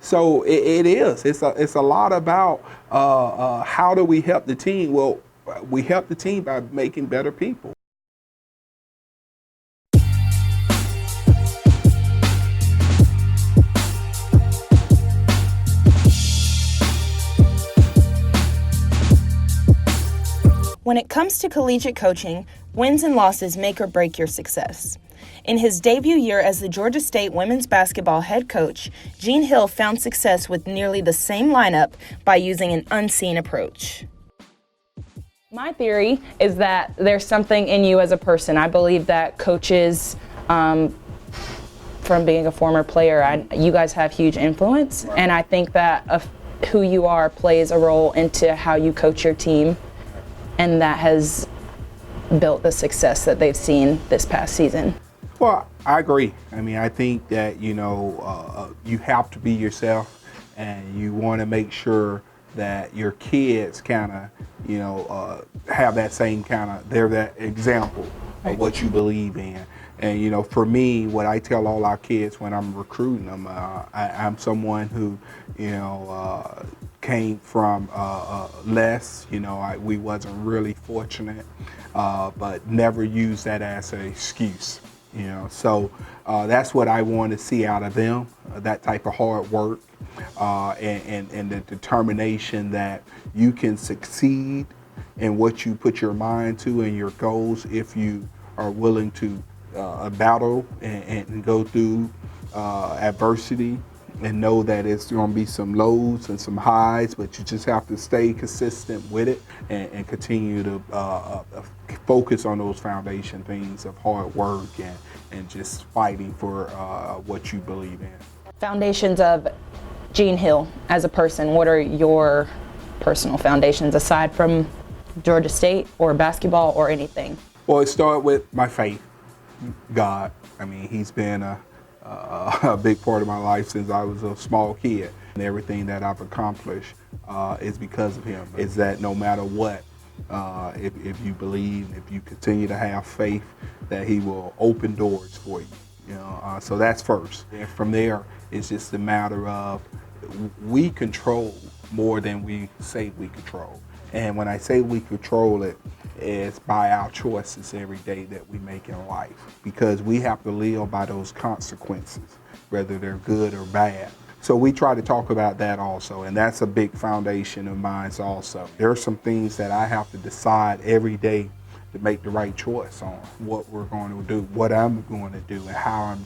So it is. It's a lot about how do we help the team? Well, we help the team by making better people. When it comes to collegiate coaching, wins and losses make or break your success. In his debut year as the Georgia State women's basketball head coach, Gene Hill found success with nearly the same lineup by using an unseen approach. My theory is that there's something in you as a person. I believe that coaches, from being a former player, you guys have huge influence, and I think that who you are plays a role into how you coach your team. And that has built the success that they've seen this past season. Well, I agree. I mean, I think that, you have to be yourself, and you want to make sure that your kids kind of, have that same they're that example of what you believe in. And, for me, what I tell all our kids when I'm recruiting them, I'm someone who, came from less, we wasn't really fortunate, but never used that as an excuse, So that's what I want to see out of them, that type of hard work and the determination that you can succeed in what you put your mind to and your goals if you are willing to battle and go through adversity, and know that it's going to be some lows and some highs, but you just have to stay consistent with it and continue to focus on those foundation things of hard work and just fighting for what you believe in. Foundations of Gene Hill as a person, what are your personal foundations aside from Georgia State or basketball or anything? Well, it started with my faith, God. I mean, he's been a big part of my life since I was a small kid. And everything that I've accomplished is because of him. Is that no matter what, if you believe, if you continue to have faith, that he will open doors for you. So that's first. And from there, it's just a matter of we control more than we say we control. And when I say we control it, it's by our choices every day that we make in life, because we have to live by those consequences, whether they're good or bad. So we try to talk about that also, and that's a big foundation of mine also. There are some things that I have to decide every day to make the right choice on what we're going to do, what I'm going to do, and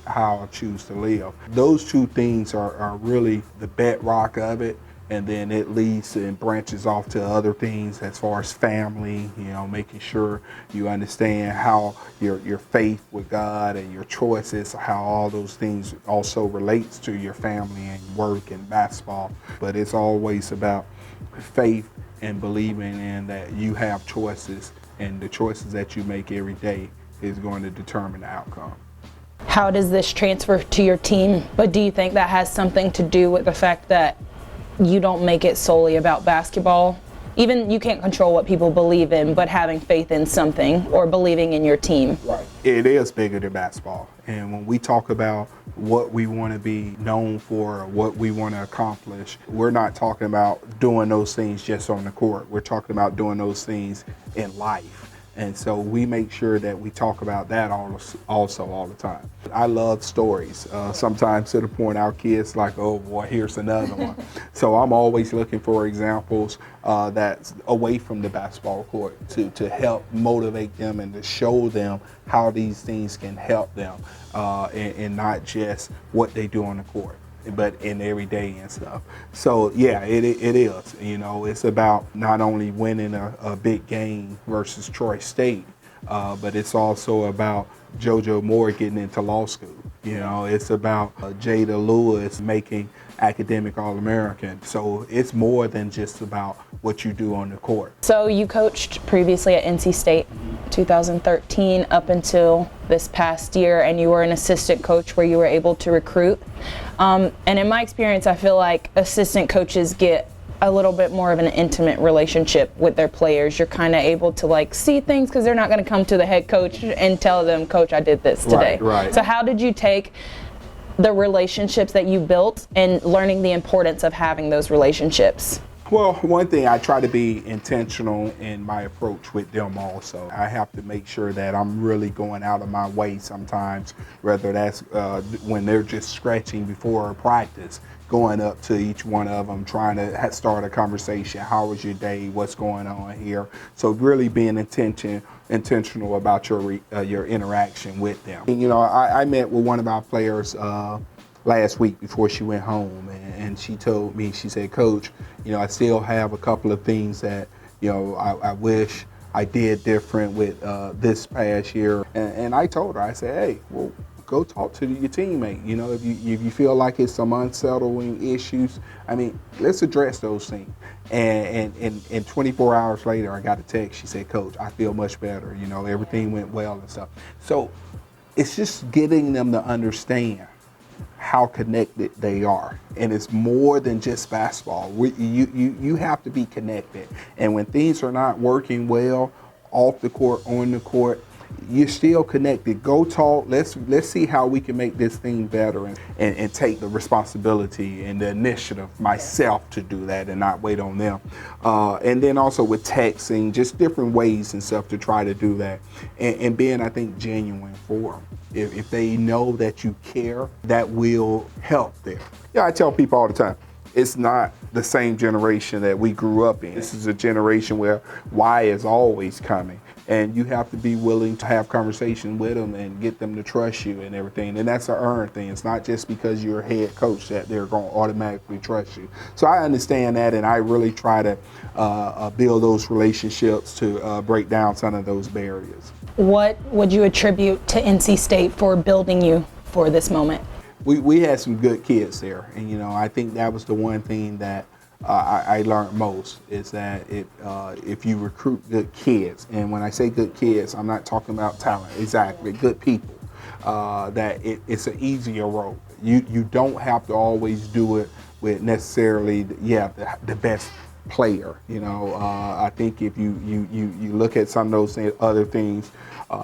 how I choose to live. Those two things are really the bedrock of it. And then it leads and branches off to other things as far as family, making sure you understand how your faith with God and your choices, how all those things also relates to your family and work and basketball. But it's always about faith and believing in that you have choices, and the choices that you make every day is going to determine the outcome. How does this transfer to your team? But do you think that has something to do with the fact that you don't make it solely about basketball? Even you can't control what people believe in, but having faith in something or believing in your team. Right. It is bigger than basketball. And when we talk about what we want to be known for, or what we want to accomplish, we're not talking about doing those things just on the court. We're talking about doing those things in life. And so we make sure that we talk about that also all the time. I love stories, sometimes to the point our kids like, oh boy, here's another one. So I'm always looking for examples that's away from the basketball court to help motivate them and to show them how these things can help them and not just what they do on the court, but in every day and stuff. So yeah, it is. It's about not only winning a big game versus Troy State, but it's also about JoJo Moore getting into law school. It's about Jada Lewis making academic All-American. So it's more than just about what you do on the court. So you coached previously at NC State 2013 up until this past year, and you were an assistant coach where you were able to recruit. And in my experience, I feel like assistant coaches get a little bit more of an intimate relationship with their players. You're kind of able to see things because they're not going to come to the head coach and tell them, Coach, I did this today. Right. So how did you take the relationships that you built and learning the importance of having those relationships? Well, one thing, I try to be intentional in my approach with them also. I have to make sure that I'm really going out of my way sometimes, whether that's when they're just scratching before a practice, going up to each one of them, trying to start a conversation. How was your day? What's going on here? So really being intentional about your interaction with them. You know, I met with one of our players last week before she went home, and she told me, she said, Coach, you know, I still have a couple of things that, you know, I wish I did different with this past year. And I told her, I said, hey, well, go talk to your teammate. You know, if you feel like it's some unsettling issues, I mean, let's address those things. And 24 hours later, I got a text. She said, Coach, I feel much better. You know, everything went well and stuff. So it's just getting them to understand how connected they are, and it's more than just basketball. You have to be connected, and when things are not working well off the court, on the court, you're still connected. Go talk. Let's see how we can make this thing better, and take the responsibility and the initiative myself to do that and not wait on them. And then also with texting, just different ways and stuff to try to do that, and being, I think, genuine for them. If they know that you care, that will help them. Yeah, I tell people all the time, it's not the same generation that we grew up in. This is a generation where why is always coming. And you have to be willing to have conversation with them and get them to trust you and everything. And that's an earned thing. It's not just because you're a head coach that they're going to automatically trust you. So I understand that, and I really try to build those relationships to break down some of those barriers. What would you attribute to NC State for building you for this moment? We had some good kids there, and you know, I think that was the one thing that I learned most, is that if you recruit good kids, and when I say good kids, I'm not talking about talent, exactly, good people, that it's an easier road. You don't have to always do it with necessarily the best player. You know, I think if you look at some of those other things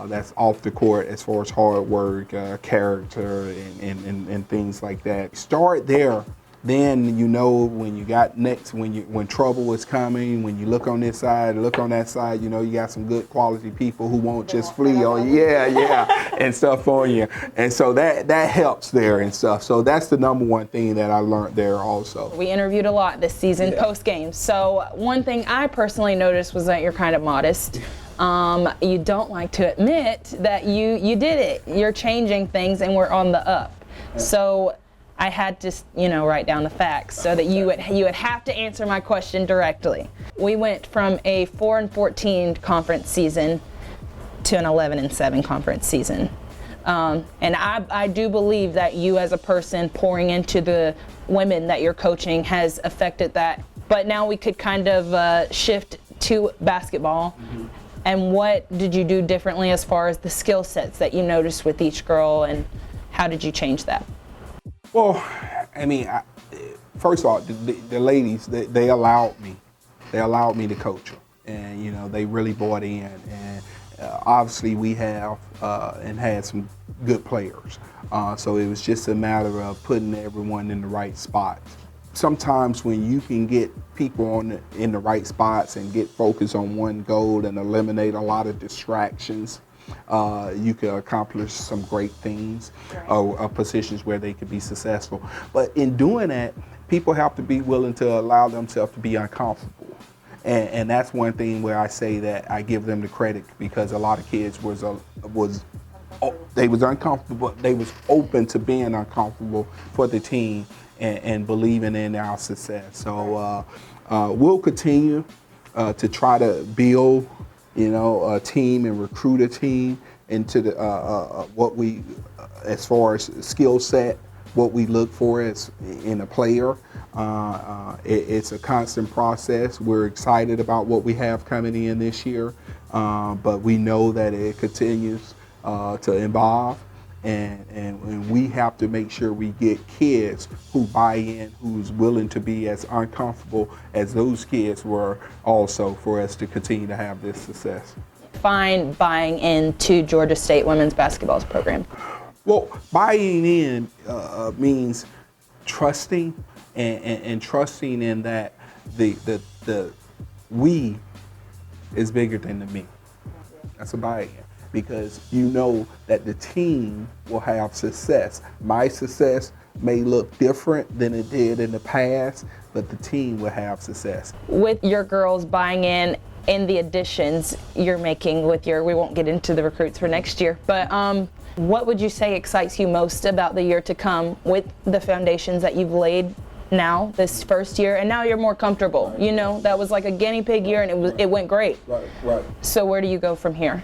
that's off the court, as far as hard work, character, and things like that, start there. Then you know when you got next, when trouble is coming, when you look on this side, look on that side, you know you got some good quality people who won't just flee on you, and stuff on you, and so that helps there and stuff. So that's the number one thing that I learned there also. We interviewed a lot this season post game. So one thing I personally noticed was that you're kind of modest. You don't like to admit that you did it. You're changing things, and we're on the up. So I had to, write down the facts so that you would have to answer my question directly. We went from a 4-14 conference season to an 11-7 conference season. And I do believe that you as a person pouring into the women that you're coaching has affected that. But now we could kind of shift to basketball. Mm-hmm. And what did you do differently as far as the skill sets that you noticed with each girl, and how did you change that? Well, I mean, first of all, the ladies, they allowed me to coach them, and they really bought in, and obviously we have and had some good players, so it was just a matter of putting everyone in the right spots. Sometimes when you can get people in the right spots and get focused on one goal and eliminate a lot of distractions, you can accomplish some great things, or positions where they could be successful. But in doing that, people have to be willing to allow themselves to be uncomfortable. And that's one thing where I say that I give them the credit, because a lot of kids was uncomfortable. They was open to being uncomfortable for the team and believing in our success. So we'll continue to try to build a team and recruit a team into the what we, as far as skill set, what we look for as in a player. It's a constant process. We're excited about what we have coming in this year, but we know that it continues to evolve, and we have to make sure we get kids who buy in, who's willing to be as uncomfortable as those kids were also, for us to continue to have this success. Find buying into Georgia State women's basketball program? Well, buying in means trusting and trusting in that the we is bigger than the me. That's a buy-in, because you know that the team will have success. My success may look different than it did in the past, but the team will have success. With your girls buying in the additions you're making with we won't get into the recruits for next year, but what would you say excites you most about the year to come with the foundations that you've laid now this first year, and now you're more comfortable? You know, that was like a guinea pig year and it went great. Right. So where do you go from here?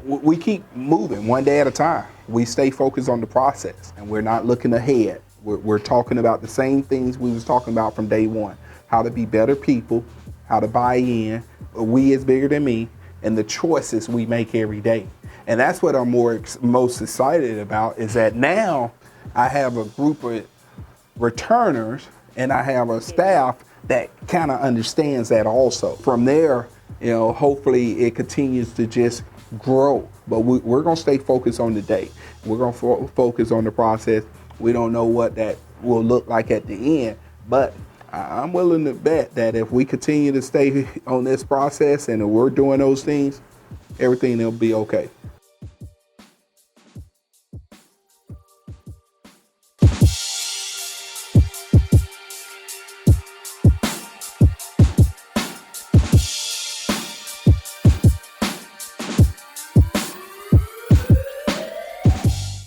We keep moving one day at a time. We stay focused on the process, and we're not looking ahead. We're talking about the same things we was talking about from day one: how to be better people, how to buy in. We is bigger than me, and the choices we make every day. And that's what I'm most excited about, is that now I have a group of returners and I have a staff that kind of understands that also. From there, hopefully it continues to just grow. But we're going to stay focused on the day. We're going to focus on the process. We don't know what that will look like at the end, but I'm willing to bet that if we continue to stay on this process and we're doing those things, everything will be okay.